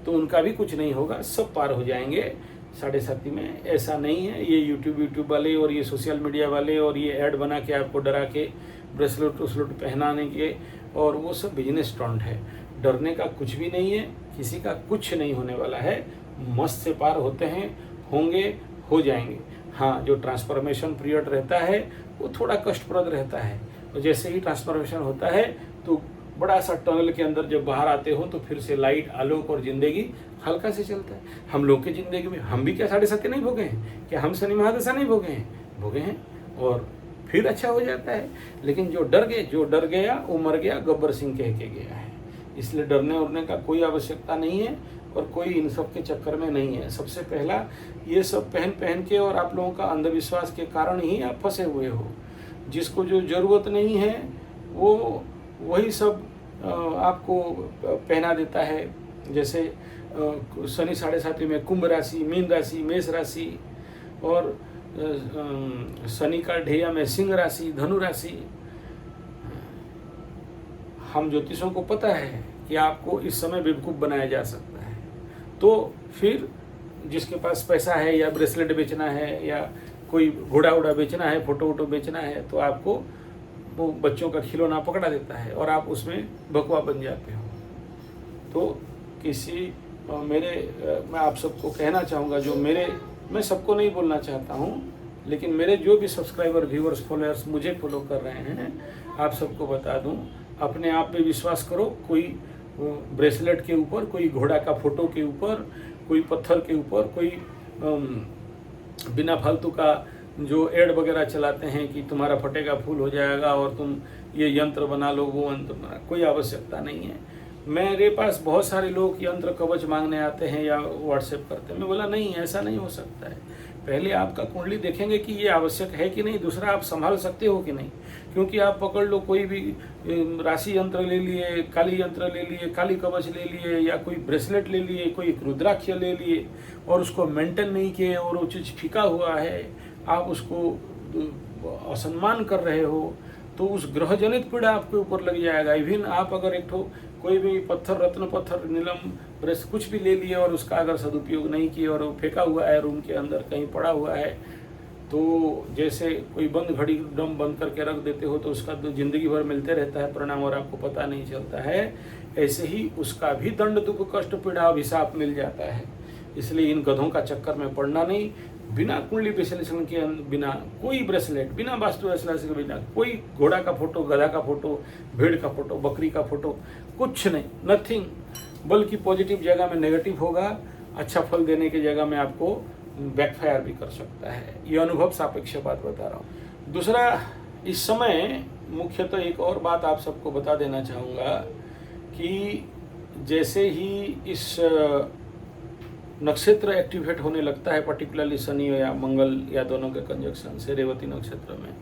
तो उनका भी कुछ नहीं होगा, सब पार हो जाएंगे 7.5 में। ऐसा नहीं है। ये यूट्यूब वाले और ये सोशल मीडिया वाले और ये ऐड बना के आपको डरा के ब्रेसलेट उस्लेट पहनाने के, और वो सब बिजनेस स्टंट है। डरने का कुछ भी नहीं है, किसी का कुछ नहीं होने वाला है। मस्त से पार होते हैं, होंगे, हो जाएंगे। हाँ, जो ट्रांसफॉर्मेशन पीरियड रहता है वो थोड़ा कष्टप्रद रहता है। तो जैसे ही ट्रांसफॉर्मेशन होता है तो बड़ा सा टनल के अंदर जब बाहर आते हो तो फिर से लाइट, आलोक और जिंदगी हल्का से चलता है। हम लोग की जिंदगी में हम भी क्या 7.5 नहीं भोगे हैं, क्या हम शनि महादशा नहीं भोगे हैं, भोगे हैं, और फिर अच्छा हो जाता है। लेकिन जो डर गया वो मर गया, गब्बर सिंह कह के गया है। इसलिए डरने उड़ने का कोई आवश्यकता नहीं है और कोई इन सब के चक्कर में नहीं है। सबसे पहला, ये सब पहन के और आप लोगों का अंधविश्वास के कारण ही आप फंसे हुए हो। जिसको जो जरूरत नहीं है वो वही सब आपको पहना देता है। जैसे शनि 7.5 में कुंभ राशि, मीन राशि, मेष राशि, और शनि का ढैया में सिंह राशि, धनु राशि। हम ज्योतिषों को पता है कि आपको इस समय बेवकूफ़ बनाया जा सकता है। तो फिर जिसके पास पैसा है, या ब्रेसलेट बेचना है, या कोई घोड़ा उड़ा बेचना है, फोटो वोटो बेचना है, तो आपको वो बच्चों का खिलौना पकड़ा देता है और आप उसमें भगवा बन जाते हो। तो मैं आप सबको कहना चाहूँगा, मैं सबको नहीं बोलना चाहता हूँ, लेकिन मेरे जो भी सब्सक्राइबर, व्यूअर्स, फॉलोअर्स मुझे फॉलो कर रहे हैं, आप सबको बता दूँ, अपने आप पे विश्वास करो। कोई ब्रेसलेट के ऊपर, कोई घोड़ा का फोटो के ऊपर, कोई पत्थर के ऊपर, कोई बिना फालतू का जो एड वगैरह चलाते हैं कि तुम्हारा फटेगा फूल हो जाएगा और तुम ये यंत्र बना लो, वो यंत्र बना, कोई आवश्यकता नहीं है। मेरे पास बहुत सारे लोग यंत्र कवच मांगने आते हैं या व्हाट्सएप करते हैं। मैं बोला नहीं, ऐसा नहीं हो सकता है। पहले आपका कुंडली देखेंगे कि ये आवश्यक है कि नहीं, दूसरा आप संभाल सकते हो कि नहीं। क्योंकि आप पकड़ लो, कोई भी राशि यंत्र ले लिए, काली यंत्र ले लिए, काली कवच ले लिए, या कोई ब्रेसलेट ले लिए, कोई रुद्राक्ष ले लिए, और उसको मेंटेन नहीं किए और वो चीज़ फीका हुआ है, आप उसको असम्मान कर रहे हो, तो उस ग्रह जनित पीड़ा आपके ऊपर लग जाएगा। इवन आप अगर एक कोई भी पत्थर, रत्न पत्थर, नीलम, ब्रेस कुछ भी ले लिए और उसका अगर सदुपयोग नहीं किए और वो फेंका हुआ है रूम के अंदर कहीं पड़ा हुआ है, तो जैसे कोई बंद घड़ी दम बंद करके रख देते हो तो उसका तो जिंदगी भर मिलते रहता है परिणाम और आपको पता नहीं चलता है, ऐसे ही उसका भी दंड दुख कष्ट पीड़ा अभिशाप मिल जाता है। इसलिए इन गधों का चक्कर में पड़ना नहीं। बिना कुंडली विश्लेषण के, बिना कोई ब्रेसलेट, बिना वास्तु विश्लेषण के, बिना कोई घोड़ा का फोटो, गधा का फोटो, भेड़ का फोटो, बकरी का फोटो, कुछ नहीं, नथिंग। बल्कि पॉजिटिव जगह में नेगेटिव होगा, अच्छा फल देने की जगह में आपको बैकफायर भी कर सकता है। ये अनुभव सापेक्ष बात बता रहा हूँ। दूसरा, इस समय मुख्यतः एक और बात आप सबको बता देना चाहूँगा कि जैसे ही इस नक्षत्र एक्टिवेट होने लगता है, पर्टिकुलरली शनि या मंगल या दोनों के कंजक्शन से रेवती नक्षत्र में,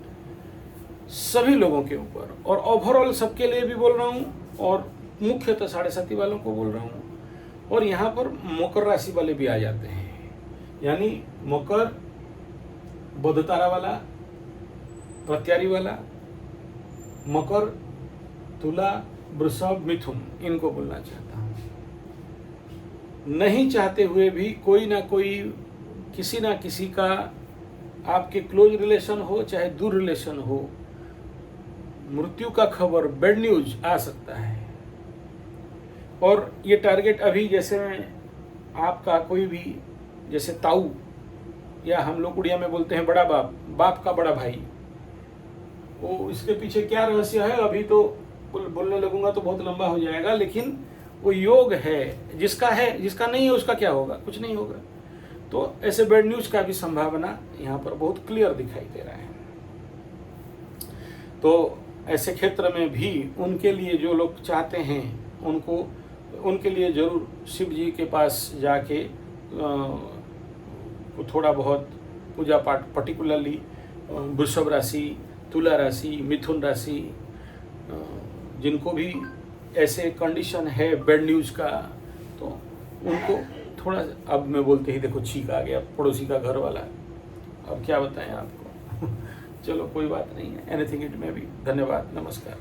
सभी लोगों के ऊपर और ओवरऑल सबके लिए भी बोल रहा हूँ और मुख्यतः 7.5 वालों को बोल रहा हूँ, और यहाँ पर मकर राशि वाले भी आ जाते हैं। यानी मकर, बुध तारा वाला, प्रत्यारी वाला, मकर, तुला, वृषभ, मिथुन, इनको बोलना चाहता हूँ। नहीं चाहते हुए भी कोई ना कोई, किसी ना किसी का आपके क्लोज रिलेशन हो चाहे दूर रिलेशन हो, मृत्यु का खबर, बैड न्यूज आ सकता है। और ये टारगेट अभी जैसे आपका कोई भी, जैसे ताऊ या हम लोग उड़िया में बोलते हैं बड़ा बाप, बाप का बड़ा भाई, वो इसके पीछे क्या रहस्य है अभी तो बोलने लगूंगा तो बहुत लंबा हो जाएगा, लेकिन वो योग है। जिसका है, जिसका नहीं है उसका क्या होगा, कुछ नहीं होगा। तो ऐसे बैड न्यूज का भी संभावना यहाँ पर बहुत क्लियर दिखाई दे रहा है। तो ऐसे क्षेत्र में भी उनके लिए जो लोग चाहते हैं उनके लिए जरूर शिव जी के पास जाके थोड़ा बहुत पूजा पाठ, पर्टिकुलरली वृषभ राशि, तुला राशि, मिथुन राशि, जिनको भी ऐसे कंडीशन है बैड न्यूज का, तो उनको थोड़ा, अब मैं बोलते ही देखो छींक आ गया, पड़ोसी का घर वाला, अब क्या बताएं आपको। चलो कोई बात नहीं है, एनीथिंग इट में भी। धन्यवाद, नमस्कार।